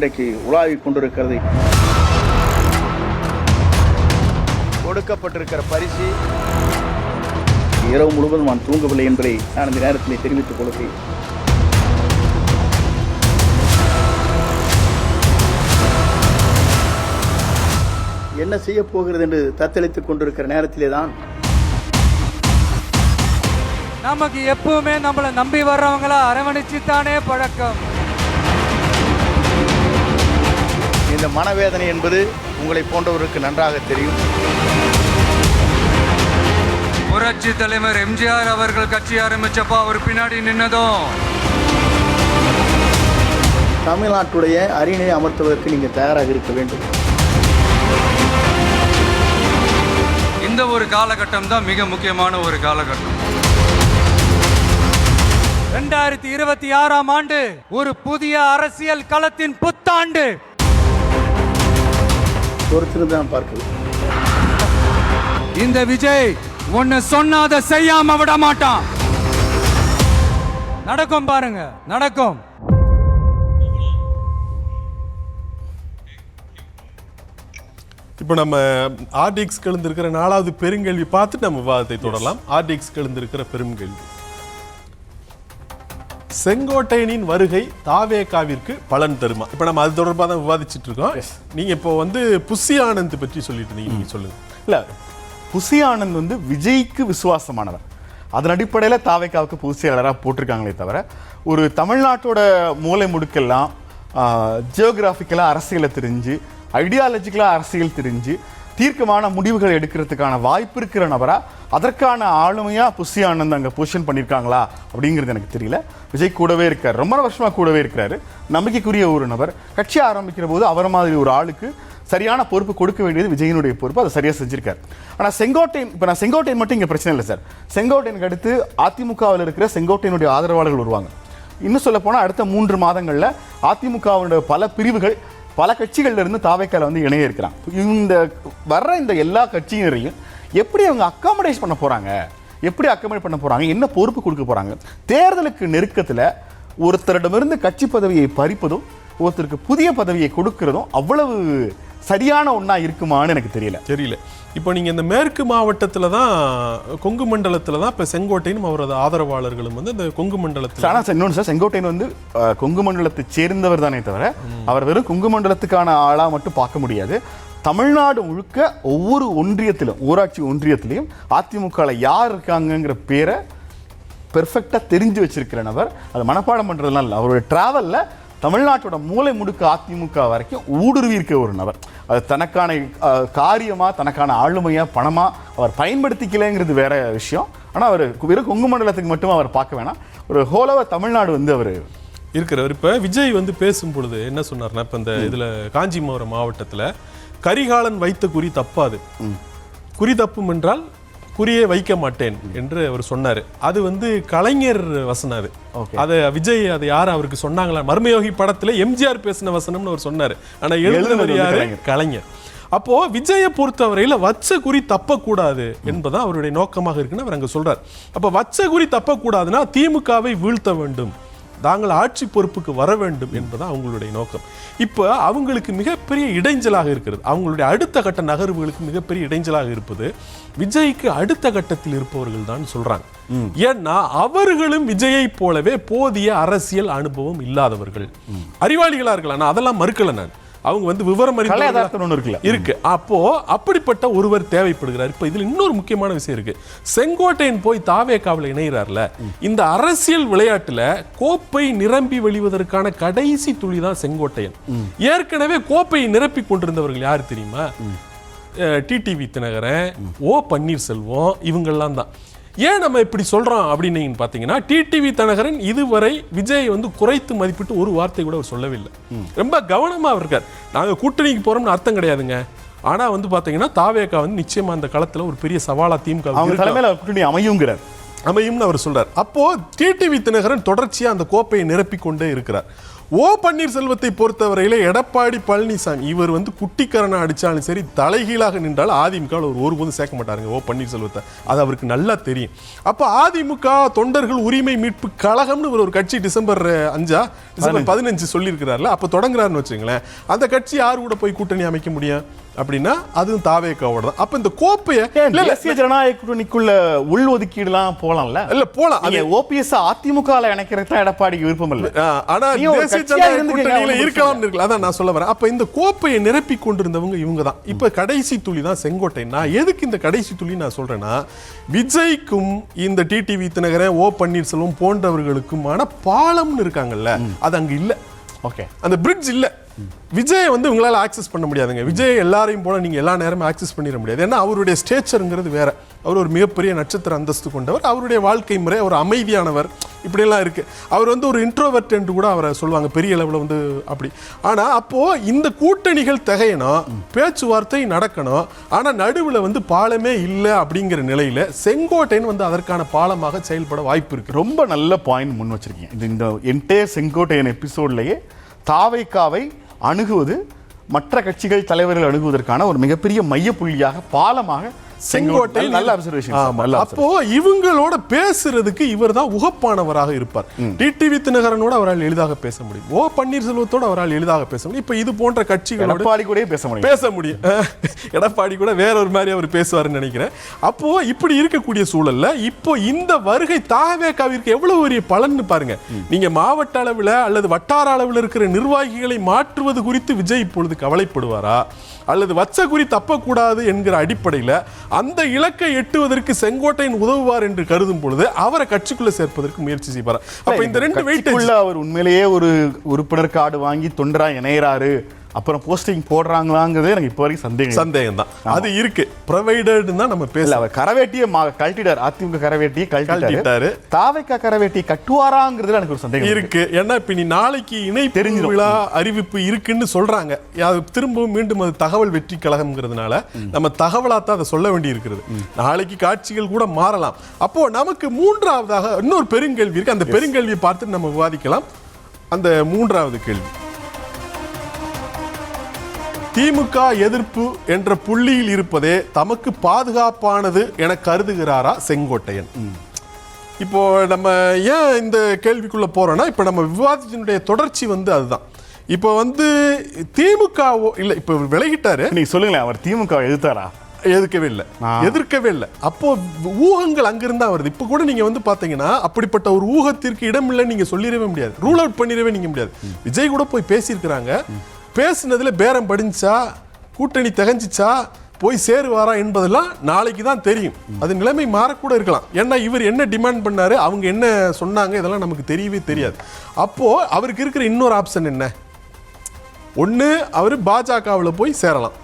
இன்றைக்கு உலாவிக் கொண்டிருக்கிறது. கொடுக்கப்பட்டிருக்கிற பரிசு இரவு முழுவதும் நான் தூங்கவில்லை என்பதை நான் இந்த நேரத்தில் தெரிவித்துக் கொள்கிறேன். என்ன செய்ய போகிறது என்று தத்தளித்துக் கொண்டிருக்கிற நேரத்திலே தான் நமக்கு எப்பவுமே நம்மளை நம்பி வர்றவங்கள அரவணைச்சுத்தானே பழக்கம். இந்த மனவேதனை என்பது உங்களை போன்றவருக்கு நன்றாக தெரியும். புரட்சி தலைவர் எம்ஜிஆர் அவர்கள் கட்சி ஆரம்பிச்சப்போ அவர் பின்னாடி நின்னதும் தமிழ்நாட்டுடைய அரியணை அமர்த்துவதற்கு நீங்கள் தயாராக இருக்க வேண்டும். இந்த ஒரு காலகட்டம் தான் மிக முக்கியமான ஒரு காலகட்டம். 2026ஆம் ஆண்டு ஒரு புதிய அரசியல் களத்தின் புத்தாண்டு. பொறுத்திருந்து நான் பார்க்கலாம். இந்த விஜய் ஒன்னு சொன்னாத செய்யாம விட மாட்டான். நடக்கும் பாருங்க, நடக்கும். இப்போ நம்ம ஆர்டிஎக்ஸ் எழுந்திருக்கிற 4வது பெருங்கேள்வி பார்த்துட்டு நம்ம விவாதத்தை தொடரலாம். ஆர்டிஎக்ஸ் எழுந்திருக்கிற பெருங்கேள்வி: செங்கோட்டையனின் வருகை தாவேகாவிற்கு பலன் தருமா? இப்போ நம்ம அது தொடர்பாக தான் விவாதிச்சுட்டு இருக்கோம். நீங்க இப்போ புசி ஆனந்த் பற்றி சொல்லிட்டு இருந்தீங்க, நீங்க சொல்லுங்க. இல்ல, புசி ஆனந்த் விஜய்க்கு விசுவாசமானவர். அதன் அடிப்படையில் தாவேகாவுக்கு பொதுச்செயலாளராக போட்டிருக்காங்களே தவிர, ஒரு தமிழ்நாட்டோட மூலை முடுக்கெல்லாம் ஜியோகிராஃபிக்கலாக அரசியலை தெரிஞ்சு, ஐடியாலஜிக்கலாக அரசியல் தெரிஞ்சு தீர்க்கமான முடிவுகள் எடுக்கிறதுக்கான வாய்ப்பு இருக்கிற நபரா, அதற்கான ஆளுமையாக புசி ஆனந்த் அங்கே பொசிஷன் பண்ணியிருக்காங்களா அப்படிங்கிறது எனக்கு தெரியல. விஜய் கூடவே இருக்கார், ரொம்ப வருஷமாக கூடவே இருக்கிறாரு, நம்பிக்கைக்குரிய ஒரு நபர். கட்சி ஆரம்பிக்கிற போது அவர் மாதிரி ஒரு ஆளுக்கு சரியான பொறுப்பு கொடுக்க வேண்டியது விஜயனுடைய பொறுப்பு, அதை சரியாக செஞ்சிருக்காரு. ஆனால் செங்கோட்டையன், இப்போ நான் செங்கோட்டையன் மட்டும் இங்கே பிரச்சனை இல்லை சார். செங்கோட்டையனுக்கு அடுத்து அதிமுகவில் இருக்கிற செங்கோட்டையனுடைய ஆதரவாளர்கள் வருவாங்க. இன்னும் சொல்ல போனால் அடுத்த 3 மாதங்களில் அதிமுகவுடைய பல பிரிவுகள் பல கட்சிகள்ல இருந்து தாவேக்கால இணைய இருக்கிறான். இந்த வர்ற இந்த எல்லா கட்சியினரையும் எப்படி அவங்க அக்காமடேட் பண்ண போறாங்க, எப்படி அக்காமடேட் பண்ண போறாங்க, என்ன பொறுப்பு கொடுக்க போறாங்க? தேர்தலுக்கு நெருக்கத்தில் ஒருத்தரிடமிருந்து கட்சி பதவியை பறிப்பதும் ஒருத்தருக்கு புதிய பதவியை கொடுக்கிறதும் அவ்வளவு சரியான ஒன்றா இருக்குமான்னு எனக்கு தெரியல. இப்போ நீங்க இந்த மேற்கு மாவட்டத்தில் தான், கொங்கு மண்டலத்தில் தான் இப்போ செங்கோட்டையனும் அவரது ஆதரவாளர்களும் இந்த கொங்கு மண்டலத்தில். ஆனால் இன்னொன்று சார், செங்கோட்டையன் கொங்கு மண்டலத்தை சேர்ந்தவர் தானே தவிர அவர் வெறும் கொங்கு மண்டலத்துக்கான ஆளாக மட்டும் பார்க்க முடியாது. தமிழ்நாடு முழுக்க ஒவ்வொரு ஒன்றியத்திலும், ஊராட்சி ஒன்றியத்திலையும் அதிமுகவில் யார் இருக்காங்கங்கிற பேரை பெர்ஃபெக்டாக தெரிஞ்சு வச்சிருக்கிற நபர். அது மனப்பாடம் பண்ணுறதுலாம் இல்லை, அவருடைய டிராவலில் தமிழ்நாட்டோட மூலை முடுக்க அதிமுக வரைக்கும் ஊடுருவி இருக்க ஒரு நபர். அது தனக்கான காரியமா, தனக்கான ஆளுமையா, பணமா அவர் பயன்படுத்திக்கலைங்கிறது வேற விஷயம். ஆனால் அவர் வெறும் கொங்கு மண்டலத்துக்கு மட்டும் அவர் பார்க்க வேணாம், ஒரு ஹோலோவா தமிழ்நாடு அவர் இருக்கிறவர். இப்போ விஜய் பேசும் பொழுது என்ன சொன்னார்னா, இப்போ இந்த இதில் காஞ்சிபுரம் மாவட்டத்தில் கரிகாலன் வைத்த குறி தப்பாது, குறி தப்பும் என்றால் குறியே வைக்க மாட்டேன் என்று அவர் சொன்னார். அது கலைஞர் வசனம். அது விஜய் அதை யாரும் அவருக்கு சொன்னாங்களா? மர்மயோகி படத்துல எம்ஜிஆர் பேசின வசனம்னு அவர் சொன்னார். ஆனா எழுதுனவர் யாரு? கலைஞர். அப்போ விஜயை பொறுத்தவரையில வச்ச குறி தப்பக்கூடாது என்பதான் அவருடைய நோக்கமாக இருக்குன்னு அவர் அங்க சொல்றார். அப்ப வச்ச குறி தப்பக்கூடாதுன்னா திமுகவை வீழ்த்த வேண்டும், தாங்கள் ஆட்சி பொறுப்புக்கு வர வேண்டும் என்பதான் அவங்களுடைய நோக்கம். இப்போ அவங்களுக்கு மிகப்பெரிய இடைஞ்சலாக இருக்கிறது, அவங்களுடைய அடுத்த கட்ட நகர்வுகளுக்கு மிகப்பெரிய இடைஞ்சலாக இருப்பது விஜய்க்கு அடுத்த கட்டத்தில் இருப்பவர்கள் தான் சொல்றாங்க. ஏன்னா அவர்களும் விஜயை போலவே போதிய அரசியல் அனுபவம் இல்லாதவர்கள், அறிவாளிகளா இருக்கலாம், நான் அதெல்லாம் மறுக்கல. நான் அவங்க விவரம் இருக்கு. அப்போ அப்படிப்பட்ட ஒருவர் தேவைப்படுகிறார். இப்ப இதுல இன்னொரு முக்கியமான விஷயம் இருக்கு. செங்கோட்டையன் போய் தாவேகாவில் இணைகிறார்ல, இந்த அரசியல் விளையாட்டுல கோப்பை நிரம்பி வெளிவதற்கான கடைசி துளி தான் செங்கோட்டையன். ஏற்கனவே கோப்பையை நிரப்பி கொண்டிருந்தவர்கள் யாரு தெரியுமா? டிடிவி தினகரன், ஓ பன்னீர்செல்வம், இவங்கெல்லாம் தான். ஏன் நம்ம இப்படி சொல்றோம் அப்படின்னு பாத்தீங்கன்னா, டிடிவி தினகரன் இதுவரை விஜய் குறைத்து மதிப்பிட்டு ஒரு வார்த்தை கூட அவர் சொல்லவில்லை. ரொம்ப கவனமா இருக்கார். நாங்க கூட்டணிக்கு போறோம்னு அர்த்தம் கிடையாதுங்க. ஆனா பாத்தீங்கன்னா தாவேகா நிச்சயமா அந்த களத்துல ஒரு பெரிய சவாலா திமுக கூட்டணி அமையும்னு அவர் சொல்றார். அப்போ டிடிவி தினகரன் தொடர்ச்சியா அந்த கோப்பையை நிரப்பிக் கொண்டே இருக்கிறார். ஓ பன்னீர்செல்வத்தை பொறுத்தவரையில எடப்பாடி பழனிசாமி இவர் வந்து குட்டிக்கரணை அடிச்சாலும் சரி, தலைகீழாக நின்றால் அதிமுக ஒருபோதும் சேர்க்க மாட்டாருங்க ஓ பன்னீர்செல்வத்தை. அது அவருக்கு நல்லா தெரியும். அப்ப அதிமுக தொண்டர்கள் உரிமை மீட்பு கழகம்னு ஒரு கட்சி டிசம்பர் 15 சொல்லியிருக்கிறார்ல, அப்ப தொடங்குறாருன்னு வச்சுங்களேன். அந்த கட்சி யாரு கூட போய் கூட்டணி அமைக்க முடியும் அப்படின்னா அதுவும் தாவேக்காவோட தான். அப்ப இந்த கோப்பையை தேசிய ஜனநாயக கூட்டணிக்குள்ள உள் ஒதுக்கீடுலாம் போலாம்ல? இல்ல போலாம். ஓபிஎஸ் அதிமுக இணைக்கிறதுக்கு எடப்பாடிக்கு விருப்பம் இல்ல. ஆனா தேசிய ஜனநாயக கூட்டணியில இருக்கலாம் இருக்குல்ல. அதான் நான் சொல்ல வரேன். அப்ப இந்த கோப்பையை நிரப்பி கொண்டிருந்தவங்க இவங்க தான். இப்ப கடைசி துளி தான் செங்கோட்டை. நான் எதுக்கு இந்த கடைசி துளி நான் சொல்றேன்னா, விஜய்க்கும் இந்த டிடிவி தினகரன், ஓ பன்னீர்செல்வம் போன்றவர்களுக்குமான பாலம்னு இருக்காங்கல்ல, அது அங்க இல்ல. ஓகே, அந்த பிரிட்ஜ் இல்ல. விஜய் வந்து உங்களால் ஆக்சஸ் பண்ண முடியாதுங்க. விஜய் எல்லாரையும் போல நீங்க எல்லா நேரமும் ஆக்சஸ் பண்ணிட முடியாது. ஏன்னா அவருடைய ஸ்டேச்சருங்கிறது வேற. அவர் ஒரு மிகப்பெரிய நட்சத்திர அந்தஸ்து கொண்டவர். அவருடைய வாழ்க்கை முறை ஒரு அமைதியானவர், இப்படியெல்லாம் இருக்கு. அவர் வந்து ஒரு இன்ட்ரோவர்ட் என்று கூட அவரை சொல்லுவாங்க, பெரிய அளவில் வந்து அப்படி. ஆனா அப்போ இந்த கூட்டணிகள் திகையணும், பேச்சுவார்த்தை நடக்கணும். ஆனா நடுவில் வந்து பாலமே இல்லை அப்படிங்கிற நிலையில செங்கோட்டையன் வந்து அதற்கான பாலமாக செயல்பட வாய்ப்பு இருக்கு. ரொம்ப நல்ல பாயிண்ட் முன் வச்சிருக்கீங்க. இந்த என்டையர் செங்கோட்டையன் எபிசோட்லயே தாவேக்காவை அணுகுவது, மற்ற கட்சிகள் தலைவர்கள் அணுகுவதற்கான ஒரு மிகப்பெரிய மையப்புள்ளியாக, பாலமாக செங்கோட்டை. நல்ல அப்சர்வேஷன். அப்போ இவங்களோட பேசுறதுக்கு இவர் தான் உகப்பானவராக இருப்பார். டிடிவி தினகரனோட அவரால் எளிதாக பேச முடியும், ஓ பன்னீர்செல்வத்தோட அவரால் எளிதாக பேச முடியும். இப்ப இது போன்ற கட்சிகளோட எடப்பாடி கூட பேச முடியும். எடப்பாடி கூட வேற ஒரு மாதிரி அவர் பேசுவாருன்னு நினைக்கிறேன். அப்போ இப்படி இருக்கக்கூடிய சூழல்ல இப்போ இந்த வருகை தாவேக்காவிற்கு எவ்வளவு பெரிய பலன்னு பாருங்க. நீங்க மாவட்ட அளவில் அல்லது வட்டார அளவில் இருக்கிற நிர்வாகிகளை மாற்றுவது குறித்து விஜய் இப்பொழுது கவலைப்படுவாரா, அல்லது வச்ச குறி தப்பக்கூடாது என்கிற அடிப்படையில் அந்த இலக்கை எட்டுவதற்கு செங்கோட்டையன் உதவுவார் என்று கருதும் பொழுது அவரை கட்சிக்குள்ள சேர்ப்பதற்கு முயற்சி செய்வார். அப்ப இந்த ரெண்டு வெயிட்டேஜ், அவர் உண்மையிலேயே ஒரு உறுப்பினர் கார்டு வாங்கி தொண்டரா இணையறாரு, அப்புறம் போஸ்டிங் போடுறாங்களாங்கிறதே எனக்கு இப்போ வரைக்கும் சந்தேகம் தான். அது இருக்கு, ப்ரொவைடட் தான் நம்ம பேசல. அவர் கரவேட்டியை கழட்டிட்டார், அதிமுக கரவேட்டியை கழட்டிட்டாரு, தாவேக்கா கரவேட்டியை கட்டுவாராங்கிறதுல எனக்கு ஒரு சந்தேகம் இருக்கு. ஏன்னா இப்ப நீ நாளைக்கு இணைப்பு விழா அறிவிப்பு இருக்குன்னு சொல்றாங்க. திரும்பவும் மீண்டும் அது தகவல் வெற்றி கழகம்ங்கிறதுனால நம்ம தகவலாத்தான் அதை சொல்ல வேண்டி இருக்கிறது. நாளைக்கு காட்சிகள் கூட மாறலாம். அப்போ நமக்கு மூன்றாவதாக இன்னொரு பெருங்கேள்வி இருக்கு. அந்த பெருங்கேள்வியை பார்த்து நம்ம விவாதிக்கலாம். அந்த மூன்றாவது கேள்வி, திமுக எதிர்ப்பு என்ற புள்ளியில் இருப்பதே தமக்கு பாதுகாப்பானது என கருதுகிறாரா செங்கோட்டையன்? இப்போ நம்ம ஏன் இந்த கேள்விக்குள்ள போறோம்னா, இப்ப நம்ம விவாதத்தினுடைய தொடர்ச்சி வந்து அதுதான். இப்போ வந்து திமுக இல்ல, இப்ப விலகிட்டாரு. நீங்க சொல்லுங்களேன், அவர் திமுக எதிர்த்தாரா? எதிர்க்கவே இல்லை. அப்போ ஊகங்கள் அங்கிருந்தா வருது. இப்ப கூட நீங்க வந்து பாத்தீங்கன்னா அப்படிப்பட்ட ஒரு ஊகத்திற்கு இடம் இல்லை நீங்க சொல்லிடவே முடியாது, ரூல் அவுட் பண்ணிடவே நீங்க முடியாது. விஜய் கூட போய் பேசியிருக்கிறாங்க. பேசுனதுல பேரம் படிஞ்சா, கூட்டணி தகஞ்சிச்சா, போய் சேருவாரா என்பதெல்லாம் நாளைக்கு தான் தெரியும். அது நிலைமை மாறக்கூட இருக்கலாம். ஏன்னா இவர் என்ன டிமாண்ட் பண்ணாரு, அவங்க என்ன சொன்னாங்க, இதெல்லாம் நமக்கு தெரியவே தெரியாது. அப்போ அவருக்கு இருக்கிற இன்னொரு ஆப்ஷன் என்ன? ஒன்று, அவர் பாஜகவில் போய் சேரலாம்.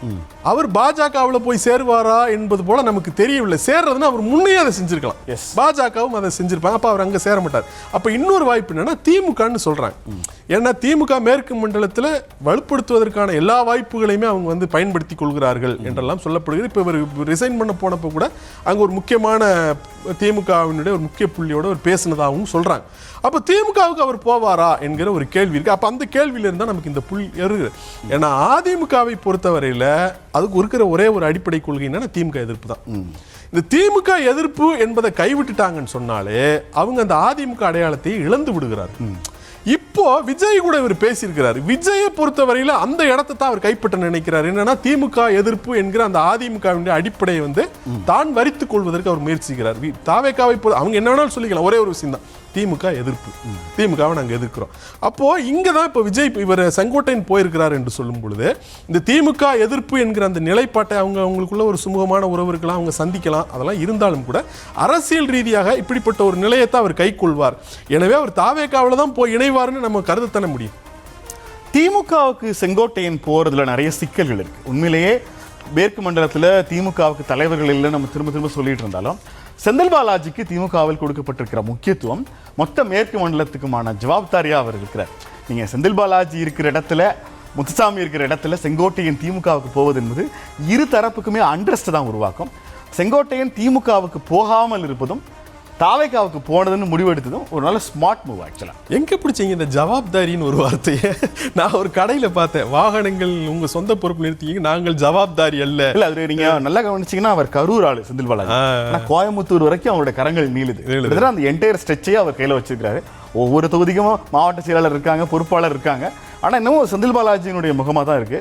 அவர் பாஜகவில் போய் சேருவாரா என்பது போல நமக்கு தெரியவில்லை. சேர்றதுன்னா அவர் முன்னே அதை செஞ்சிருக்கலாம், பாஜகவும் அதை செஞ்சிருப்பாங்க. அப்போ அவர் அங்கே சேர மாட்டார். அப்போ இன்னொரு வாய்ப்பு என்னன்னா திமுகன்னு சொல்றாங்க. ஏன்னா திமுக மேற்கு மண்டலத்தில் வலுப்படுத்துவதற்கான எல்லா வாய்ப்புகளையுமே அவங்க வந்து பயன்படுத்தி கொள்கிறார்கள் என்றெல்லாம் சொல்லப்படுகிறது. இப்போ இவர் ரிசைன் பண்ண போனப்போ கூட அங்கே ஒரு முக்கியமான திமுகவினுடைய ஒரு முக்கிய புள்ளியோட ஒரு பேசினதாகவும் சொல்றாங்க. அப்போ திமுகவுக்கு அவர் போவாரா என்கிற ஒரு கேள்வி இருக்கு. அப்போ அந்த கேள்வியிலிருந்து தான் நமக்கு இந்த புள்ளி இருக்குது. ஏன்னா அதிமுகவை பொறுத்தவரையில் அதுக்கு இருக்கிற ஒரே ஒரு அடிப்படை கொள்கை என்னன்னா திமுக எதிர்ப்பு தான். இந்த திமுக எதிர்ப்பு என்பதை கைவிட்டுட்டாங்கன்னு சொன்னாலே அவங்க அந்த அதிமுக அடையாளத்தை இழந்து விடுகிறார். இப்போ விஜய் கூட இவர் பேசியிருக்கிறார். விஜயை பொறுத்தவரையில அந்த இடத்தை தான் அவர் கைப்பற்ற நினைக்கிறார். என்னன்னா திமுக எதிர்ப்பு என்கிற அந்த அதிமுகவின் அடிப்படையை வந்து தான் வரித்துக் கொள்வதற்கு அவர் முயற்சிக்கிறார். தாவேக்காவை அவங்க என்ன வேணாலும் சொல்லிக்கலாம், ஒரே ஒரு விஷயம் தான், திமுக எதிர்ப்பு, திமுகவை நாங்கள் எதிர்க்கிறோம். அப்போ இங்கே தான் இப்போ விஜய் இவர் செங்கோட்டையன் போயிருக்கிறார் என்று சொல்லும் பொழுது இந்த திமுக எதிர்ப்பு என்கிற அந்த நிலைப்பாட்டை அவங்களுக்குள்ள ஒரு சுமூகமான உறவு இருக்கலாம், அவங்க சந்திக்கலாம், அதெல்லாம் இருந்தாலும் கூட அரசியல் ரீதியாக இப்படிப்பட்ட ஒரு நிலையத்தை அவர் கைக்கொள்வார். எனவே அவர் தாவேக்காவில் தான் போய் இணைவார்னு நம்ம கருதத்தன முடியும். திமுகவுக்கு செங்கோட்டையன் போறதுல நிறைய சிக்கல்கள் இருக்கு. உண்மையிலேயே மேற்கு மண்டலத்தில் திமுகவுக்கு தலைவர்கள் இல்லை நம்ம திரும்ப திரும்ப சொல்லிட்டு இருந்தாலும், செந்தில் பாலாஜிக்கு திமுகவில் கொடுக்கப்பட்டிருக்கிற முக்கியத்துவம் மொத்த மேற்கு மண்டலத்துக்குமான ஜவாப்தாரியா அவர் இருக்கிறார். நீங்க செந்தில் பாலாஜி இருக்கிற இடத்துல, முத்துசாமி இருக்கிற இடத்துல செங்கோட்டையன் திமுகவுக்கு போவது என்பது இரு தரப்புக்குமே அண்ட்ரஸ்ட் தான் உருவாக்கும். செங்கோட்டையன் திமுகவுக்கு போகாமல் இருப்பதும் தாவேக்காவுக்கு போனதுன்னு முடிவெடுத்ததும் ஒரு நல்ல ஸ்மார்ட் மூவ் ஆக்சுவலா. எங்க பிடிச்சீங்க இந்த ஜவாப்தாரின்னு ஒரு வார்த்தையை? நான் ஒரு கடையில பார்த்தேன், வாகனங்கள் உங்க சொந்த பொறுப்பு நிறுத்திங்க, நாங்கள் ஜவாப்தாரி அல்ல. இல்ல அது நீங்க நல்லா கவனிச்சீங்கன்னா அவர் கரூர் ஆளு செந்தில் பாலாஜி. ஆனா கோயம்புத்தூர் வரைக்கும் அவரோட கரங்கள் நீளுது. அந்த என்டையர் ஸ்ட்ரெச்சே அவர் கையில வச்சிருக்காரு. ஒவ்வொரு தொகுதிக்கும் மாவட்ட செயலாளர் இருக்காங்க, பொறுப்பாளர் இருக்காங்க. ஆனா இன்னமும் செந்தில் பாலாஜியினுடைய முகமா தான் இருக்கு.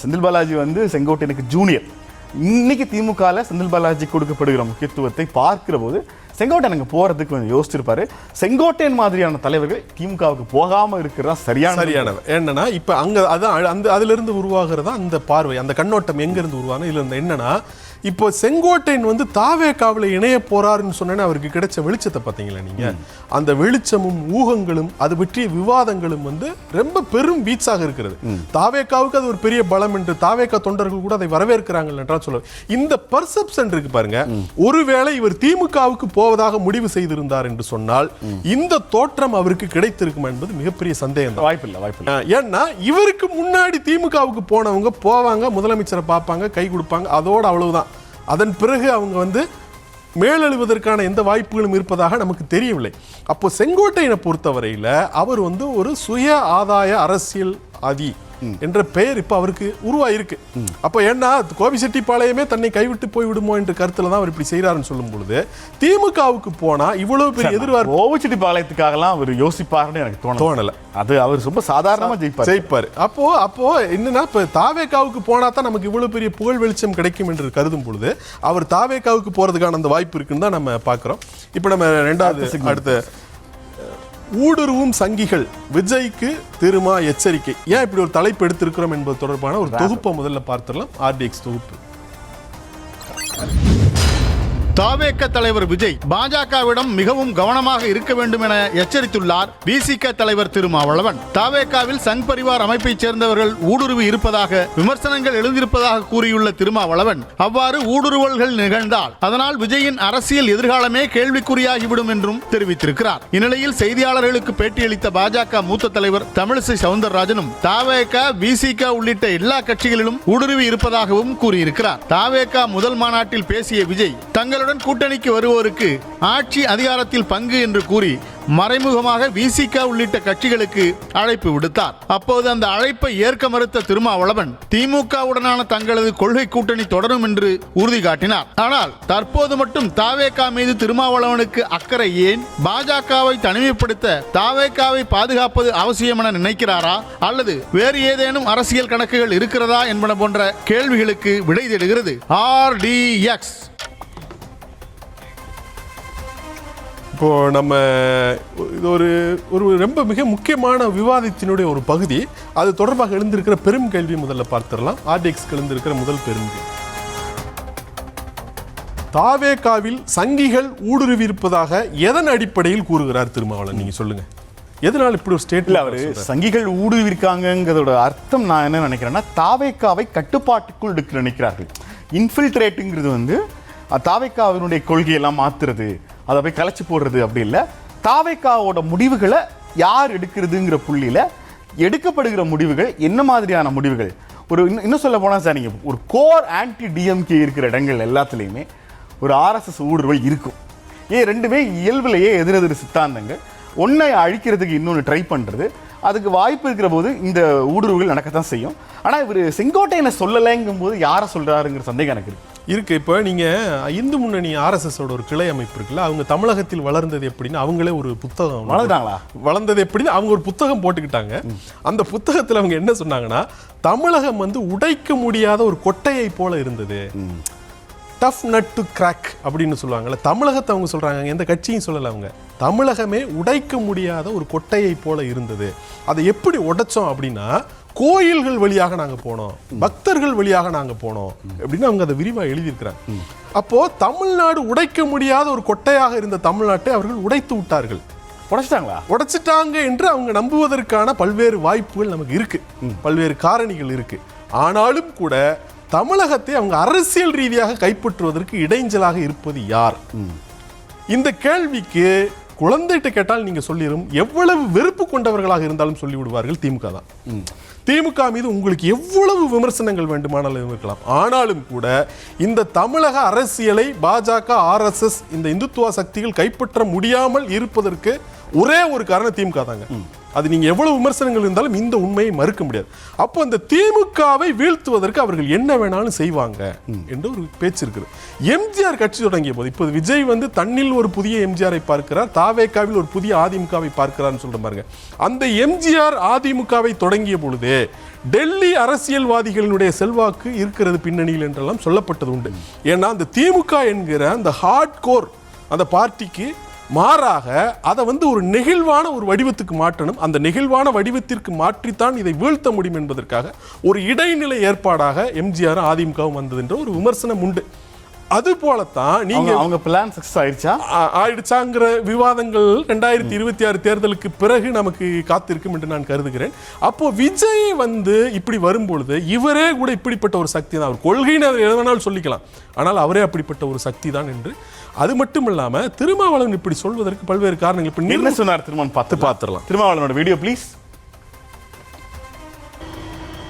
செந்தில் பாலாஜி வந்து செங்கோட்டையனுக்கு ஜூனியர். இன்னைக்கு திமுகல செந்தில் பாலாஜி கொடுக்கப்படுகிற முக்கியத்துவத்தை பார்க்கிற போது செங்கோட்டையனுக்கு போறதுக்கு கொஞ்சம் யோசிச்சிருப்பாரு. செங்கோட்டையன் மாதிரியான தலைவர்கள் திமுகவுக்கு போகாம இருக்கிறதா சரியானவர். என்னன்னா இப்ப அங்க அதான் அதுல இருந்து உருவாகிறதா அந்த பார்வை, அந்த கண்ணோட்டம் எங்க இருந்து உருவாங்க. இதுல இருந்து என்னன்னா இப்போ செங்கோட்டையன் வந்து தாவேகாவில் இணைய போறாருன்னு சொன்னா அவருக்கு கிடைச்ச வெளிச்சத்தை பார்த்தீங்களா நீங்க? அந்த வெளிச்சமும் ஊகங்களும் அது பற்றிய விவாதங்களும் வந்து ரொம்ப பெரும் வீச்சாக இருக்கிறது. தாவேகாவுக்கு அது ஒரு பெரிய பலம் என்று தாவேகா தொண்டர்கள் கூட அதை வரவேற்கிறாங்க என்றால் சொல்ல. இந்த பர்செப்ஷன் இருக்கு பாருங்க. ஒருவேளை இவர் திமுகவுக்கு போவதாக முடிவு செய்திருந்தார் என்று சொன்னால் இந்த தோற்றம் அவருக்கு கிடைத்திருக்கும் என்பது மிகப்பெரிய சந்தேகம். வாய்ப்பில்லை. ஏன்னா இவருக்கு முன்னாடி திமுகவுக்கு போனவங்க போவாங்க, முதலமைச்சரை பார்ப்பாங்க, கை கொடுப்பாங்க, அதோட அவ்வளவுதான். அதன் பிறகு அவங்க வந்து மேலெழுவதற்கான எந்த வாய்ப்புகளும் இருப்பதாக நமக்கு தெரியவில்லை. அப்போ செங்கோட்டையனை பொறுத்தவரையில் அவர் வந்து ஒரு சுய ஆதாய அரசியல்வாதி என்ற பெயர் இப்ப அவருக்கு உருவாயிருக்கு. அப்ப ஏன்னா கோபிச்செட்டிப்பாளையமே தன்னை கைவிட்டு போய் விடுமோ என்ற கருத்துல தான் அவர் இப்படி செய்யறாருன்னு சொல்லும் பொழுது திமுகவுக்கு போனா இவ்வளவு பெரிய எதிர்பார்ப்பு கோபிச்செட்டிப்பாளையத்துக்காகலாம் அவர் யோசிப்பாருன்னு எனக்கு தோணல. அது அவர் ரொம்ப சாதாரணமா ஜெயிப்பாரு. அப்போ என்னன்னா இப்ப தாவேகாவுக்கு போனா தான் நமக்கு இவ்வளவு பெரிய புகழ் வெளிச்சம் கிடைக்கும் என்று கருதும் பொழுது அவர் தாவேகாவுக்கு போறதுக்கான அந்த வாய்ப்பு இருக்குன்னு தான் நம்ம பாக்குறோம். இப்ப நம்ம ரெண்டாவது அடுத்த ஊடுருவும் சங்கிகள் விஜய்க்கு திருமா எச்சரிக்கை. ஏன் இப்படி ஒரு தலைப்பு எடுத்திருக்கிறோம் என்பது தொடர்பான ஒரு தொகுப்பை முதல்ல பார்த்துடலாம். ஆர்டிஎக்ஸ் தொகுப்பு. தாவேக தலைவர் விஜய் பாஜகவிடம் மிகவும் கவனமாக இருக்க வேண்டும் என எச்சரித்துள்ளார் விசிக தலைவர் திருமாவளவன். தாவேகாவில் சங் பரிவார் அமைப்பைச் சேர்ந்தவர்கள் ஊடுருவி இருப்பதாக விமர்சனங்கள் எழுந்திருப்பதாக கூறியுள்ள திருமாவளவன் அவ்வாறு ஊடுருவல்கள் நிகழ்ந்தால் அதனால் விஜயின் அரசியல் எதிர்காலமே கேள்விக்குறியாகிவிடும் என்றும் தெரிவித்திருக்கிறார். இந்நிலையில் செய்தியாளர்களுக்கு பேட்டியளித்த பாஜக மூத்த தலைவர் தமிழிசை சவுந்தரராஜனும் தாவேக விசிக உள்ளிட்ட எல்லா கட்சிகளிலும் ஊடுருவி இருப்பதாகவும் கூறியிருக்கிறார். தாவேக முதல் மாநாட்டில் பேசிய விஜய் தங்கள் கூட்டணிக்கு வருவோருக்கு ஆட்சி அதிகாரத்தில் பங்கு என்று கூறி மறைமுகமாக விசிக உள்ளிட்ட கட்சிகளுக்கு அழைப்பு விடுத்தார். அப்போது அந்த அழைப்பை ஏற்க மறுத்த திருமாவளவன் திமுகவுடனான தங்களது கொள்கை கூட்டணி தொடரும் என்று உறுதி காட்டினார். ஆனால் தற்போது மட்டும் தாவேகா மீது திருமாவளவனுக்கு அக்கறை ஏன்? பாஜகவை தனிமைப்படுத்த தாவேகாவை பாதுகாப்பது அவசியம் என நினைக்கிறாரா அல்லது வேறு ஏதேனும் அரசியல் கணக்குகள் இருக்கிறதா என்பன போன்ற கேள்விகளுக்கு விடை தேடுகிறது ஆர்டிஎக்ஸ். இப்போ நம்ம இது ஒரு ரொம்ப மிக முக்கியமான விவாதத்தினுடைய ஒரு பகுதி. அது தொடர்பாக எழுந்திருக்கிற பெரும் கேள்வி முதல்ல பார்த்துடலாம். ஆர்டிஎக்ஸ்க்கு எழுந்திருக்கிற முதல் பெரும் கேள்வி, தாவேகாவில் சங்கிகள் ஊடுருவி இருப்பதாக எதன் அடிப்படையில் கூறுகிறார் திருமாவளவன்? நீங்க சொல்லுங்க. எதனால் இப்படி ஒரு ஸ்டேட்ல அவர் சங்கிகள் ஊடுருவி இருக்காங்கங்கிறதோட அர்த்தம் நான் என்ன நினைக்கிறேன்னா தாவேகாவை கட்டுப்பாட்டுக்குள் எடுக்க நினைக்கிறார்கள். இன்ஃபில்ட்ரேட்டுங்கிறது வந்து தாவேகாவினுடைய கொள்கையெல்லாம் மாத்துறது, அதை போய் கலைச்சு போடுறது அப்படி இல்லை. தாவேகாவோட முடிவுகளை யார் எடுக்கிறதுங்கிற புள்ளியில எடுக்கப்படுகிற முடிவுகள் என்ன மாதிரியான முடிவுகள். இன்னும் சொல்ல போனா சார், நீங்க ஒரு கோர் ஆன்டி டிஎம்கே இருக்கிற இடங்கள் எல்லாத்துலேயுமே ஒரு ஆர்எஸ்எஸ் ஊடுருவல் இருக்கும். ரெண்டுமே இயல்பிலேயே எதிரெதிர் சித்தாந்தங்கள். ஒன்றை அழிக்கிறதுக்கு இன்னொன்று ட்ரை பண்ணுறது, அதுக்கு வாய்ப்பு இருக்கிற போது இந்த ஊடுருவுகள் நடக்கத்தான் செய்யும். ஆனால் இவர் செங்கோட்டையனை சொல்லலைங்கும் போது யாரை சொல்கிறாருங்கிற சந்தேகம் எனக்கு இருக்கு. இப்போ நீங்கள் இந்து முன்னணி ஆர்எஸ்எஸோட ஒரு கிளை அமைப்பு இருக்குல்ல, அவங்க தமிழகத்தில் வளர்ந்தது எப்படின்னு அவங்களே ஒரு புத்தகம் வளர்ந்தது எப்படின்னு அவங்க ஒரு புத்தகம் போட்டுக்கிட்டாங்க. அந்த புத்தகத்தில் அவங்க என்ன சொன்னாங்கன்னா, தமிழகம் வந்து உடைக்க முடியாத ஒரு கொட்டையை போல இருந்தது, டஃப் நட் டு கிராக் அப்படின்னு சொல்லுவாங்கல்ல. தமிழகத்தை அவங்க சொல்றாங்க, எந்த கட்சியும் சொல்லலை. அவங்க தமிழகமே உடைக்க முடியாத ஒரு கொட்டையை போல இருந்தது. அதை எப்படி உடைச்சோம் அப்படின்னா, கோயில்கள் வழியாக நாங்க போனோம், பக்தர்கள் வழியாக நாங்க போனோம் அப்படின்னு அவங்க அதை விரிவாக எழுதியிருக்கிறாங்க. அப்போ தமிழ்நாடு உடைக்க முடியாத ஒரு கொட்டையாக இருந்த தமிழ்நாட்டை அவர்கள் உடைத்து விட்டார்கள். உடைச்சிட்டாங்க என்று அவங்க நம்புவதற்கான பல்வேறு வாய்ப்புகள் நமக்கு இருக்கு, பல்வேறு காரணிகள் இருக்கு. ஆனாலும் கூட தமிழகத்தை அவங்க அரசியல் ரீதியாக கைப்பற்றுவதற்கு இடைஞ்சலாக இருப்பது யார்? இந்த கேள்விக்கு குழந்தைகிட்ட கேட்டால் நீங்க சொல்லிடும் எவ்வளவு வெறுப்பு கொண்டவர்களாக இருந்தாலும் சொல்லி விடுவார்கள் திமுக தான். திமுக மீது உங்களுக்கு எவ்வளவு விமர்சனங்கள் வேண்டுமானாலும் இருக்கலாம். ஆனாலும் கூட இந்த தமிழக அரசியலை பாஜக, RSS இந்த இந்துத்துவ சக்திகள் கைப்பற்ற முடியாமல் இருப்பதற்கு ஒரே ஒரு காரணம் திமுக தாங்க. அது நீங்க எவ்வளவு விமர்சனங்கள் இருந்தாலும் இந்த உண்மையை மறுக்க முடியாது. அப்போ அந்த திமுகவை வீழ்த்துவதற்கு அவர்கள் என்ன வேணாலும் செய்வாங்க என்று ஒரு பேச்சு இருக்குது. எம்ஜிஆர் கட்சி தொடங்கிய போது இப்போது விஜய் வந்து தன்னில் ஒரு புதிய எம்ஜிஆரை பார்க்கிறார், தாவேகாவில் ஒரு புதிய அதிமுகவை பார்க்கிறார்னு சொல்ற பாருங்க. அந்த எம்ஜிஆர் அதிமுகவை தொடங்கிய பொழுது டெல்லி அரசியல்வாதிகளினுடைய செல்வாக்கு இருக்கிறது பின்னணியில் என்றெல்லாம் சொல்லப்பட்டது உண்டு. ஏன்னா அந்த திமுக என்கிற அந்த ஹார்ட் கோர் அந்த பார்ட்டிக்கு மாறாக அதை வந்து ஒரு நெகிழ்வான ஒரு வடிவத்துக்கு மாற்றணும். அந்த நெகிழ்வான வடிவத்திற்கு மாற்றித்தான் இதை வீழ்த்த முடியும் என்பதற்காக ஒரு இடைநிலை ஏற்பாடாக எம்ஜிஆர் அதிமுகவும் வந்தது என்ற ஒரு விமர்சனம் உண்டு. அது போலத்தான் நீங்க அவங்க பிளான் சக்சஸ் ஆயிடுச்சாங்கிற விவாதங்கள் 2026 தேர்தலுக்கு பிறகு நமக்கு காத்திருக்கும் என்று நான் கருதுகிறேன். அப்போ விஜய் வந்து இப்படி வரும்பொழுது இவரே கூட இப்படிப்பட்ட ஒரு சக்தி தான். அவர் கொள்கைன்னு எதை வேணாலும் சொல்லிக்கலாம், ஆனால் அவரே அப்படிப்பட்ட ஒரு சக்தி தான் என்று. அது மட்டும் இல்லாம திருமாவளவன் இப்படி சொல்வதற்கு பல்வேறு காரணங்கள். இப்ப என்ன சொன்னார் திருமாவளவன் பார்த்துடலாம். திருமாவளவனோட வீடியோ ப்ளீஸ்.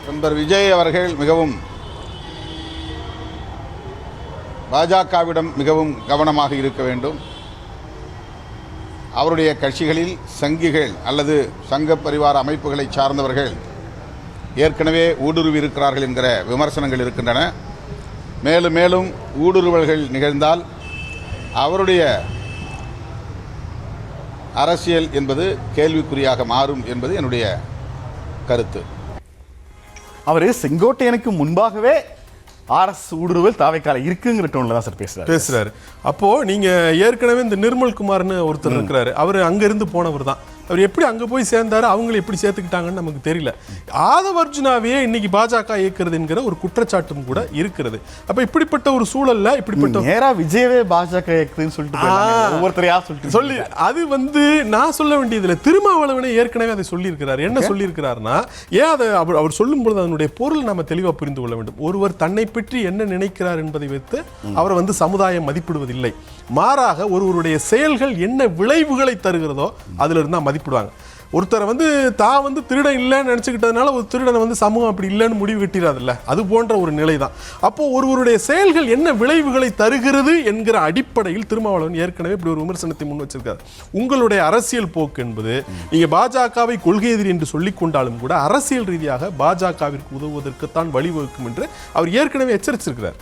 நண்பர் விஜய் அவர்கள் மிகவும் பாஜகவிடம் மிகவும் கவனமாக இருக்க வேண்டும். அவருடைய கட்சிகளில் சங்கிகள் அல்லது சங்க பரிவார அமைப்புகளை சார்ந்தவர்கள் ஏற்கனவே ஊடுருவி இருக்கிறார்கள் என்கிற விமர்சனங்கள் இருக்கின்றன. மேலும் மேலும் ஊடுருவல்கள் நிகழ்ந்தால் அவருடைய அரசியல் என்பது கேள்விக்குறியாக மாறும் என்பது என்னுடைய கருத்து. அவர் செங்கோட்டையனுக்கு முன்பாகவே RS ஊடுருவல் தாவேக்கால இருக்குங்கிற டோன்ல தான் சார் பேசுறாரு. அப்போ நீங்க ஏற்கனவே இந்த நிர்மல் குமார்னு ஒருத்தர் இருக்கிறாரு, அவர் அங்க இருந்து போனவர் தான். அவர் எப்படி அங்க போய் சேர்ந்தாரு, அவங்களை எப்படி சேர்த்துக்கிட்டாங்கன்னு நமக்கு தெரியல. ஆதவர்ஜுனாவே இன்னைக்கு பாஜக இயக்குறது என்கிற ஒரு குற்றச்சாட்டும் கூட இருக்கிறது. அப்ப இப்படிப்பட்ட ஒரு சூழல்ல இப்படிப்பட்ட நேரா விஜயவே பாஜக இயக்குதுன்னு சொல்லிட்டு ஒவ்வொருத்தரையா சொல்லி அது வந்து நான் சொல்ல வேண்டியதுல திருமாவளவனே ஏற்கனவே அதை சொல்லி இருக்கிறார். என்ன சொல்லி இருக்கிறார்னா, ஏன் அதை அவர் சொல்லும் பொழுது அதனுடைய பொருள் நாம தெளிவா புரிந்து கொள்ள வேண்டும். ஒருவர் தன்னை பற்றி என்ன நினைக்கிறார் என்பதை வைத்து அவரை வந்து சமுதாயம் மதிப்பிடுவதில்லை. மாறாக ஒருவருடைய செயல்கள் என்ன விளைவுகளை தருகிறதோ அதுல இருந்தா மதிப்பிடுவாங்க. ஒருத்தரை வந்து தான் வந்து திருடன் இல்லைன்னு நினச்சிக்கிட்டதுனால ஒரு திருடனை வந்து சமூகம் அப்படி இல்லைன்னு முடிவு கட்டிடாதுல்ல, அது போன்ற ஒரு நிலை தான். அப்போ ஒருவருடைய செயல்கள் என்ன விளைவுகளை தருகிறது என்கிற அடிப்படையில் திருமாவளவன் ஏற்கனவே இப்படி ஒரு விமர்சனத்தை முன் வச்சிருக்காரு. உங்களுடைய அரசியல் போக்கு என்பது நீங்க பாஜகவை கொள்கை எதிரி என்று சொல்லிக் கொண்டாலும் கூட அரசியல் ரீதியாக பாஜகவிற்கு உதவுவதற்குத்தான் வழிவகுக்கும் என்று அவர் ஏற்கனவே எச்சரிச்சிருக்கிறார்.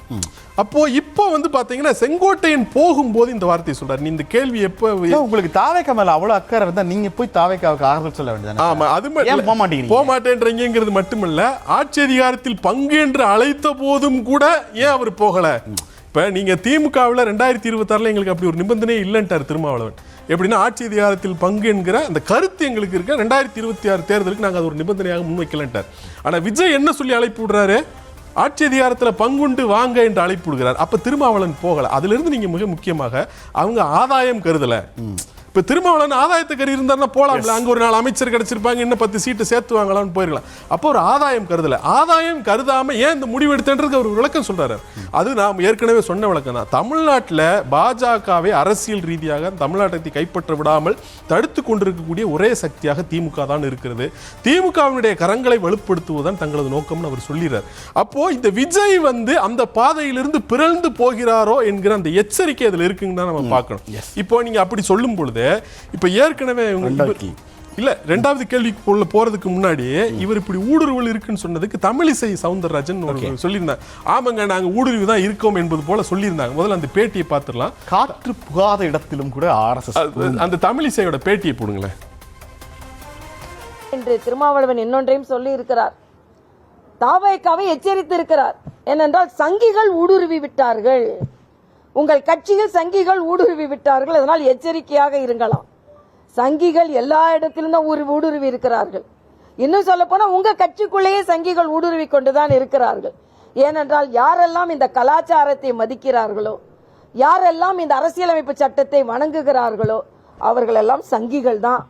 அப்போ இப்போ வந்து பாத்தீங்கன்னா செங்கோட்டையன் போகும்போது இந்த வார்த்தையை சொல்றாரு. நீ இந்த கேள்வி எப்போ உங்களுக்கு தாவேக்கா மேல அவ்வளவு அக்கறை இருந்தா நீங்க போய் தாவேக்காவுக்கு ஆறுதல் சொல்ல வேண்டியது. ஆமா, அது போக மாட்டேன்றீங்கிறது மட்டுமல்ல, ஆட்சி அதிகாரத்தில் பங்கு என்று அழைத்த போதும் கூட ஏன் அவர் போகல? இப்ப நீங்க திமுகவில் 2026 எங்களுக்கு அப்படி ஒரு நிபந்தனை இல்லைன்ட்டார் திருமாவளவன். எப்படின்னா ஆட்சி அதிகாரத்தில் பங்கு என்கிற அந்த கருத்து எங்களுக்கு இருக்க 2026 தேர்தலுக்கு நாங்கள் அது ஒரு நிபந்தனையாக முன்வைக்கலன்ட்டார். ஆனா விஜய் என்ன சொல்லி அழைப்பு விடுறாரு? ஆட்சி அதிகாரத்தில் பங்குண்டு வாங்க என்று அழைப்பு விடுகிறார். அப்ப திருமாவளவன் போகல. அதுல இருந்து நீங்க மிக முக்கியமாக அவங்க ஆதாயம் கருதல. இப்ப திருமாவளவன் ஆதாயத்தை கறி இருந்தாருன்னா போலாம்ல, அங்க ஒரு 4 அமைச்சர் கிடைச்சிருப்பாங்க, இன்னும் 10 சீட்டு சேர்த்து வாங்கலாம்னு போயிருக்கலாம். அப்போ ஒரு ஆதாயம் கருதல. ஆதாயம் கருதாம ஏன் இந்த முடிவு எடுத்தேன்றது ஒரு விளக்கம் சொல்றாரு. அது நாம் ஏற்கனவே சொன்ன விளக்கம் தான். தமிழ்நாட்டில் பாஜகவை அரசியல் ரீதியாக தமிழ்நாட்டை கைப்பற்ற விடாமல் தடுத்து கொண்டிருக்கக்கூடிய ஒரே சக்தியாக திமுக தான் இருக்கிறது. திமுகவினுடைய கரங்களை வலுப்படுத்துவதுதான் தங்களது நோக்கம்னு அவர் சொல்லிடுறார். அப்போ இந்த விஜய் வந்து அந்த பாதையிலிருந்து பிறழ்ந்து போகிறாரோ என்கிற அந்த எச்சரிக்கை அதுல இருக்குன்னு தான் நம்ம பார்க்கணும். இப்போ நீங்க அப்படி சொல்லும் பொழுது இப்ப ஏற்கனவே இல்ல 2வது கேள்விக்கு போறதுக்கு முன்னாடி இவர் இப்படி ஊடுருவல் இருக்குன்னு சொன்னதுக்கு தமிழிசை சவுந்தரராஜன் சொல்லியிருந்தாங்க. ஆமாங்க, நாங்க ஊடுருவி தான் இருக்கோம் என்பது போல சொல்லியிருந்தாங்க. முதல்ல அந்த பேட்டியை பார்த்துடலாம். காற்று புகாத இடத்திலும் கூட RSS அந்த தமிழிசையோட பேட்டியை போடுங்களேன். என்று திருமாவளவன் இன்னொன்றையும் சொல்லி இருக்கிறார். தாவேகாவை எச்சரித்து இருக்கிறார். ஏனென்றால் சங்கிகள் ஊடுருவி விட்டார்கள், உங்கள் கட்சியில் சங்கிகள் ஊடுருவி விட்டார்கள், அதனால் எச்சரிக்கையாக இருங்களாம். சங்கிகள் எல்லா இடத்திலும் தான் ஊடுருவி இருக்கிறார்கள். இன்னும் சொல்ல போனா உங்க கட்சிக்குள்ளேயே சங்கிகள் ஊடுருவி கொண்டுதான் இருக்கிறார்கள். ஏனென்றால் யாரெல்லாம் இந்த கலாச்சாரத்தை மதிக்கிறார்களோ, யாரெல்லாம் இந்த அரசியலமைப்பு சட்டத்தை வணங்குகிறார்களோ அவர்கள் எல்லாம் சங்கிகள் தான்.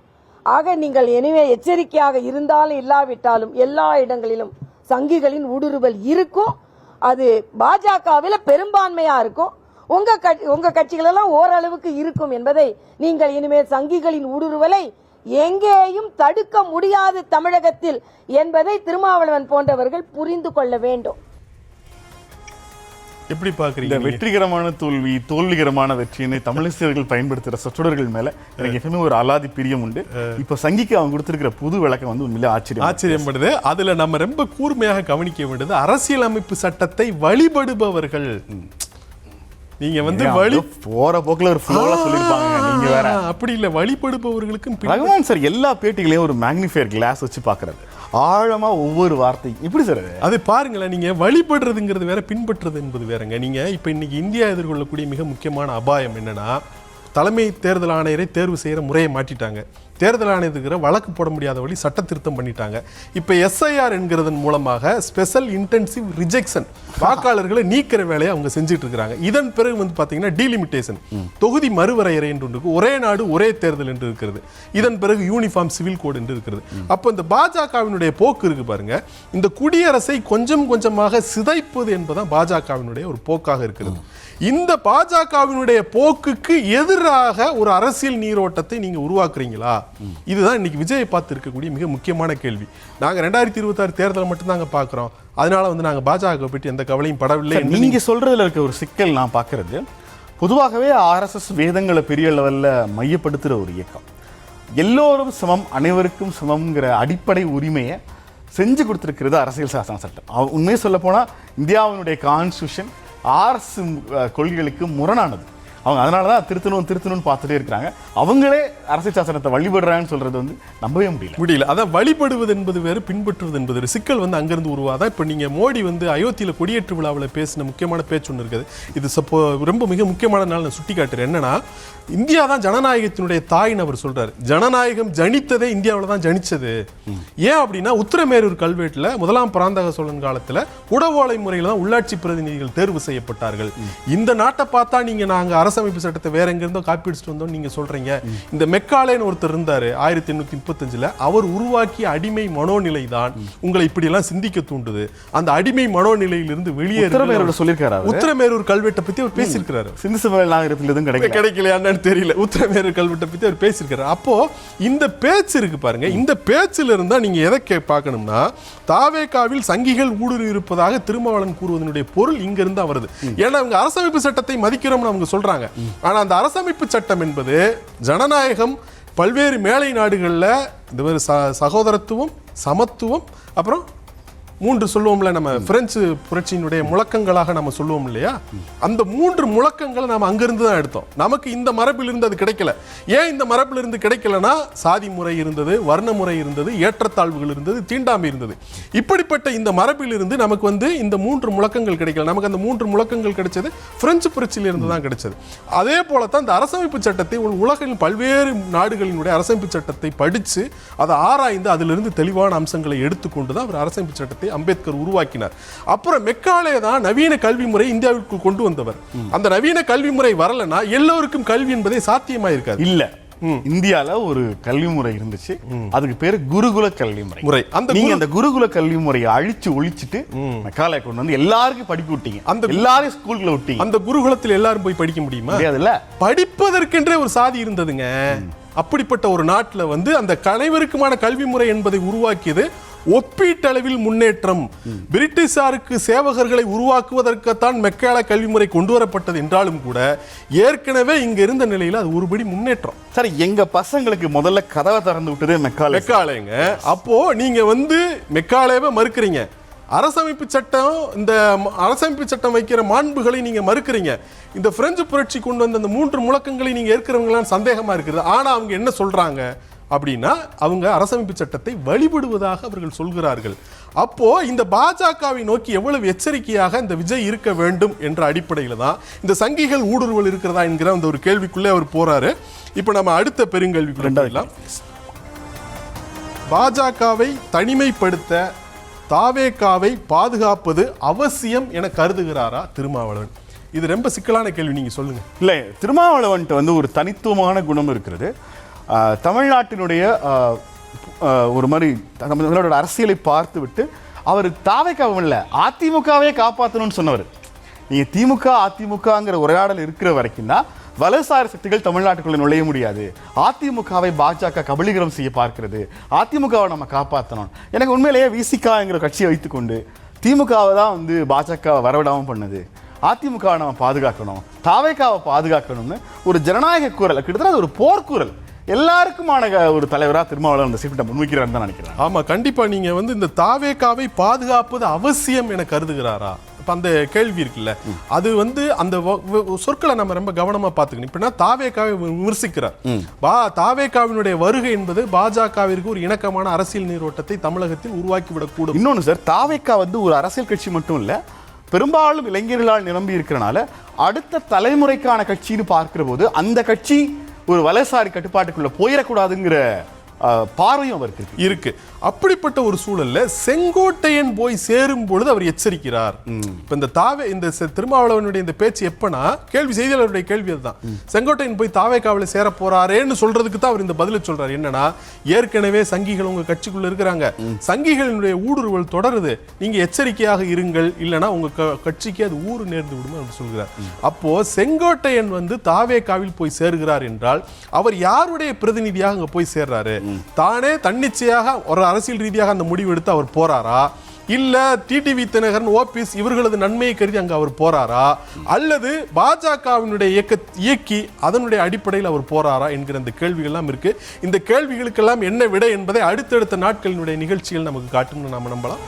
ஆக நீங்கள் எனவே எச்சரிக்கையாக இருந்தாலும் இல்லாவிட்டாலும் எல்லா இடங்களிலும் சங்கிகளின் ஊடுருவல் இருக்கும். அது பாஜகவில் பெரும்பான்மையா இருக்கும். உங்க கட்சிகள் எல்லாம் ஓரளவுக்கு இருக்கும் என்பதை நீங்கள் இனிமேல் சங்கிகளின் ஊடுருவலை எங்கேயும் தடுக்க முடியாது தமிழகத்தில் என்பதை திருமாவளவன் போன்றவர்கள் புரிந்து கொள்ள வேண்டும். எப்படி இந்த பாக்குறீங்க? வெற்றிகரமான தோல்வி, தோல்விகரமான வெற்றின்னு தமிழிசையர்கள் பயன்படுத்துற சொற்றொடர்கள் மேல எனக்கு எப்பவுமே ஒரு அலாதி பிரியம் உண்டு. இப்ப சங்கிக்கு அவங்க கொடுத்திருக்கிற புது விளக்கம் வந்து உண்மையிலே ஆச்சரியப்படுது. அதுல நம்ம ரொம்ப கூர்மையாக கவனிக்க வேண்டியது அரசியலமைப்பு சட்டத்தை வழிபடுபவர்கள். நீங்க வந்து வழி போற போக்குல ஒரு ஃப்ளோல சொல்லிருப்பாங்க. நீங்க வேற அப்படி இல்ல, வழிபடுபவர்களுக்கும் ரகுமான் சார் எல்லா பேட்டிகளையும் ஒரு மேக்னிஃபையர் கிளாஸ் வச்சு பாக்குறது, ஆழமா ஒவ்வொரு வார்த்தை எப்படி சார் அது பாருங்களேன். நீங்க வழிபடுறதுங்கிறது வேற, பின்பற்றுறது என்பது வேறங்க. நீங்க இப்ப இன்னைக்கு இந்தியா எதிர்கொள்ளக்கூடிய மிக முக்கியமான அபாயம் என்னன்னா, தலைமை தேர்தல் ஆணையரை தேர்வு செய்யற முறையை மாற்றிட்டாங்க. தேர்தல் ஆணையத்துக்கு வழக்கு போட முடியாத வழி சட்ட திருத்தம் பண்ணிட்டாங்க. இப்ப எஸ்ஐஆர் என்கிறதன் மூலமாக ஸ்பெஷல் இன்டென்சிவ் ரிஜெக்ஷன், வாக்காளர்களை நீக்கிற வேலையை அவங்க செஞ்சுட்டு இருக்காங்க. இதன் பிறகு வந்து பாத்தீங்கன்னா டீலிமிட்டேஷன், தொகுதி மறுவரையறை என்று இருக்கு, ஒரே நாடு ஒரே தேர்தல் என்று இருக்கிறது. இதன் பிறகு யூனிஃபார்ம் சிவில் கோட் என்று இருக்கிறது. அப்ப இந்த பாஜகவினுடைய போக்கு இருக்கு பாருங்க, இந்த குடியரசை கொஞ்சம் கொஞ்சமாக சிதைப்பது என்பதுதான் பாஜகவினுடைய ஒரு போக்காக இருக்கிறது. இந்த பாஜகவினுடைய போக்குக்கு எதிராக ஒரு அரசியல் நீரோட்டத்தை நீங்க உருவாக்குறீங்களா? இதுதான் இன்னைக்கு விஜயை பார்த்து இருக்கக்கூடிய மிக முக்கியமான கேள்வி. நாங்க 2026 தேர்தலை மட்டும் தாங்க பாக்குறோம், அதனால வந்து நாங்க பாஜக பற்றி எந்த கவலையும் படவில்லை. நீங்க சொல்றதுல இருக்க ஒரு சிக்கல் நான் பாக்குறது, பொதுவாகவே RSS வேதங்களை பெரிய லெவல்ல மையப்படுத்துற ஒரு இயக்கம். எல்லோரும் சமம், அனைவருக்கும் சமம்ங்கிற அடிப்படை உரிமையை செஞ்சு கொடுத்திருக்கிறது அரசியல் சாசன சட்டம். உண்மையை சொல்ல போனா இந்தியாவினுடைய கான்ஸ்டியூஷன் அரசு கொள்கைகளுக்கு முரணானது. அவங்க அதனாலதான் திருத்தணும்னு பார்த்துட்டே இருக்கிறாங்க. அவங்களே அரசியல் சாசனத்தை வழிபடுறாங்கன்னு சொல்றது வந்து நம்பவே முடியல. அதான் வழிபடுவது என்பது வேறு, பின்பற்றுவது என்பது வேறு. சிக்கல் வந்து அங்கிருந்து உருவாதான். இப்போ நீங்க மோடி வந்து அயோத்தியில கொடியேற்று விழாவில் பேசின முக்கியமான பேச்சு ஒன்று இருக்குது. இது ரொம்ப மிக முக்கியமான நாள் நான் சுட்டி காட்டுறேன். என்னன்னா, இந்தியா தான் ஜனநாயகத்தினுடைய தாயின்னு அவர் சொல்றாரு. ஜனநாயகம் ஜனித்ததே இந்தியாவில் தான் ஜனிச்சது. ஏன் அப்படின்னா, உத்தரமேரூர் கல்வெட்டுல 1ஆம் பராந்தக சோழன் காலத்துல உடவோலை முறையில் தான் உள்ளாட்சி பிரதிநிதிகள் தேர்வு செய்யப்பட்டார்கள். இந்த நாட்டை பார்த்தா நீங்க நாங்க அரசமைப்பு சட்டத்தை வேற எங்க இருந்தோ காப்பி அடிச்சுட்டு வந்தோம் நீங்க சொல்றீங்க. இந்த மெக்காலேன்னு ஒருத்தர் இருந்தாரு 1835, அவர் உருவாக்கிய அடிமை மனோநிலை தான் உங்களை இப்படி எல்லாம் சிந்திக்க தூண்டுது. அந்த அடிமை மனோநிலையிலிருந்து வெளியேற சொல்லியிருக்காரு. உத்தரமேரூர் கல்வெட்டை பத்தி அவர் பேசியிருக்கிறாரு. சிந்து சமவெளி நாகரிகத்தில் எதுவும் கிடைக்கலையான்னு தெரியல. உத்தரமேரூர் கல்வெட்டை பத்தி அவர் பேசியிருக்காரு. அப்போ இந்த பேச்சு இருக்கு பாருங்க, இந்த பேச்சில் இருந்தா நீங்க எதை பார்க்கணும்னா, தாவேகாவில் சங்கிகள் ஊடுருவி இருப்பதாக திருமாவளவன் கூறுவதனுடைய பொருள் இங்க இருந்தா வருது. ஏன்னா அவங்க அரசமைப்பு சட்டத்தை மதிக்கிறோம்னு அவங்க சொல்றாங்க. ஆனா அந்த அரசமைப்பு சட்டம் என்பது ஜனநாயகம், பல்வேறு மேலை நாடுகள்ல இந்த மாதிரி சகோதரத்துவம், சமத்துவம், அப்புறம் 3 சொல்லுவோம்ல, நம்ம பிரெஞ்சு புரட்சியினுடைய முழக்கங்களாக நம்ம சொல்லுவோம் இல்லையா, அந்த 3 முழக்கங்களை நம்ம அங்கிருந்து தான் எடுத்தோம். நமக்கு இந்த மரபிலிருந்து அது கிடைக்கல. ஏன் இந்த மரபிலிருந்து கிடைக்கலனா, சாதி முறை இருந்தது, வர்ண முறை இருந்தது, ஏற்றத்தாழ்வுகள் இருந்தது, தீண்டாமை இருந்தது. இப்படிப்பட்ட இந்த மரபிலிருந்து நமக்கு வந்து இந்த 3 முழக்கங்கள் கிடைக்கல. நமக்கு அந்த 3 முழக்கங்கள் கிடைச்சது பிரெஞ்சு புரட்சியிலிருந்து தான் கிடைச்சது. அதே போல தான் இந்த அரசமைப்பு சட்டத்தை உலகின் பல்வேறு நாடுகளினுடைய அரசமைப்பு சட்டத்தை படித்து அதை ஆராய்ந்து அதிலிருந்து தெளிவான அம்சங்களை எடுத்துக்கொண்டு தான் அவர் அரசமைப்பு சட்டத்தை அம்பேத்கர் உருவாக்கினார். அப்புறம் மெக்காலே தான் நவீன கல்வி முறை இந்தியாவிற்கு கொண்டு வந்தவர். அந்த நவீன கல்வி முறை வரலனா எல்லோருக்கும் கல்வி என்பதே சாத்தியமா இருக்காது. இல்ல, இந்தியால ஒரு கல்வி முறை இருந்துச்சு, அதுக்கு பேரு குருகுல கல்வி முறை. நீங்க அந்த குருகுல கல்வி முறையை அழிச்சு ஒழிச்சிட்டு மெக்காலே கொண்டு வந்து எல்லாருக்கும் படிக்க விட்டீங்க. அந்த எல்லாரும் ஸ்கூல்ல விட்டீங்க. அந்த குருகுலத்தில் எல்லாரும் போய் படிக்க முடியுமா? முடியாதுல்ல. படிப்பதற்கென்றே ஒரு சாதி இருந்ததுங்க. அப்படிப்பட்ட ஒரு நாட்டில் வந்து அந்த அனைவருக்குமான கல்வி முறை என்பதை உருவாக்கியது ஒப்பீட்டளவில் முன்னேற்றம். பிரிட்டிஷாருக்கு சேவகர்களை உருவாக்குவதற்குத்தான் மெக்காலே கல்வி முறை கொண்டு வரப்பட்டது என்றாலும் கூட ஏற்கனவே இங்க இருந்த நிலையில் அது ஒருபடி முன்னேற்றம். சரி, எங்க பசங்களுக்கு முதல்ல கதவை திறந்து விட்டதே மெக்காலேங்க. அப்போ நீங்க வந்து மெக்காலேவை மறுக்கிறீங்க. அரசமைப்பு சட்டம், இந்த அரசமைப்பு சட்டம் வைக்கிற மாண்புகளை நீங்க மறுக்கிறீங்க. இந்த பிரெஞ்சு புரட்சி கொண்டு வந்த அந்த 3 முழக்கங்களை நீங்க ஏற்கிறவங்களாம் சந்தேகமா இருக்குது. ஆனா அவங்க என்ன சொல்றாங்க அப்படின்னா, அவங்க அரசமைப்பு சட்டத்தை வழிபடுவதாக அவர்கள் சொல்கிறார்கள். அப்போ இந்த பாஜகவை நோக்கி எவ்வளவு எச்சரிக்கையாக இந்த விஜய் இருக்க வேண்டும் என்ற அடிப்படையில் தான் இந்த சங்கிகள் ஊடுருவல் இருக்கிறதா என்கிற அந்த ஒரு கேள்விக்குள்ளே அவர் போறாரு. இப்போ நம்ம அடுத்த பெருங்கேள்விக்குள்ள பாஜகவை தனிமைப்படுத்த தாவேகாவை பாதுகாப்பது அவசியம் என கருதுகிறாரா திருமாவளவன்? இது ரொம்ப சிக்கலான கேள்வி, நீங்க சொல்லுங்க. இல்லை, திருமாவளவன்ட்டு வந்து ஒரு தனித்துவமான குணம் இருக்கிறது. தமிழ்நாட்டினுடைய ஒரு மாதிரி தமிழ்நாட்டோட அரசியலை பார்த்து விட்டு அவர் தாவேகாவும் இல்லை அதிமுகவே காப்பாற்றணும்னு சொன்னவர். நீங்க திமுக அதிமுகங்கிற உரையாடல் இருக்கிற வரைக்கும் தான் வலதுசாரி சக்திகள் தமிழ்நாட்டுக்குள்ள நுழைய முடியாது. அதிமுகவை பாஜக கபலீகரம் செய்ய பார்க்கிறது, அதிமுகவை நம்ம காப்பாற்றணும். எனக்கு உண்மையிலேயே விசிகாங்கிற கட்சியை வைத்துக்கொண்டு திமுகவை தான் வந்து பாஜக வரவிடாமல் பண்ணுது, அதிமுகவை நம்ம பாதுகாக்கணும், தாவேகாவை பாதுகாக்கணும்னு ஒரு ஜனநாயக குரல், கிட்டத்தட்ட ஒரு போர்க்குரல் எல்லாருக்குமான ஒரு தலைவராக திருமாவளவன் அந்த சீட்டை முன்வைக்கிறார் தான் நினைக்கிறேன். ஆமா, கண்டிப்பா நீங்க வந்து இந்த தாவேகாவை பாதுகாப்பது அவசியம் என கருதுகிறாரா? இப்ப அந்த கேள்வி இருக்குல்ல, அது வந்து அந்த சொற்களை நம்ம ரொம்ப கவனமா பார்த்துக்கணும். இப்படின்னா தாவேகாவை விமர்சிக்கிறார். தாவேகாவினுடைய வருகை என்பது பாஜகவிற்கு ஒரு இணக்கமான அரசியல் நீரோட்டத்தை தமிழகத்தில் உருவாக்கிவிடக்கூடும். இன்னொன்று சார், தாவேகா வந்து ஒரு அரசியல் கட்சி மட்டும் இல்லை, பெரும்பாலும் இளைஞர்களால் நிரம்பி இருக்கிறனால அடுத்த தலைமுறைக்கான கட்சின்னு பார்க்கிற போது அந்த கட்சி ஒரு வலதுசாரி கட்டுப்பாட்டுக்குள்ள போயிடக்கூடாதுங்கிற பார்வையும் அவருக்கு இருக்கு. அப்படிப்பட்ட ஒரு சூழல்ல செங்கோட்டையன் போய் சேரும் பொழுது அவர் எச்சரிக்கிறார். இப்ப இந்த திருமாவளவனுடைய இந்த பேச்சு எப்பனா செய்தியாளருடைய கேள்வி அதுதான். செங்கோட்டையன் போய் தாவேகாவில சேர போறாரேன்னு சொல்றதுக்கு தான் அவர் இந்த பதில சொல்றாரு. என்னன்னா, ஏற்கனவே சங்கிகள் உங்க கட்சிக்குள்ள இருக்கிறாங்க, சங்கிகளினுடைய ஊடுருவல் தொடருது, நீங்க எச்சரிக்கையாக இருங்கள், இல்லைன்னா உங்க கட்சிக்கு அது ஊறு நேர்ந்து விடும் என்று சொல்கிறார். அப்போ செங்கோட்டையன் வந்து தாவேகாவில் போய் சேர்கிறார் என்றால் அவர் யாருடைய பிரதிநிதியாக அங்க போய் சேர்றாரு? தானே தன்னிச்சையாக ஒரு அரசியல் ரீதியாக அந்த முடிவு எடுத்து அவர் போறாரா, இல்ல டிடிவி தினகரன், ஓபிஎஸ் இவர்களது நன்மையை கருதி அங்க அவர் போறாரா, அல்லது பாஜகவினுடைய இயக்கி அதனுடைய அடிப்படையில் அவர் போறாரா என்கிற இந்த கேள்விகள் எல்லாம் இருக்கு. இந்த கேள்விகளுக்கெல்லாம் என்ன விடை என்பதை அடுத்தடுத்த நாட்களினுடைய நிகழ்ச்சிகள் நமக்கு காட்டும்னு நாம நம்பலாம்.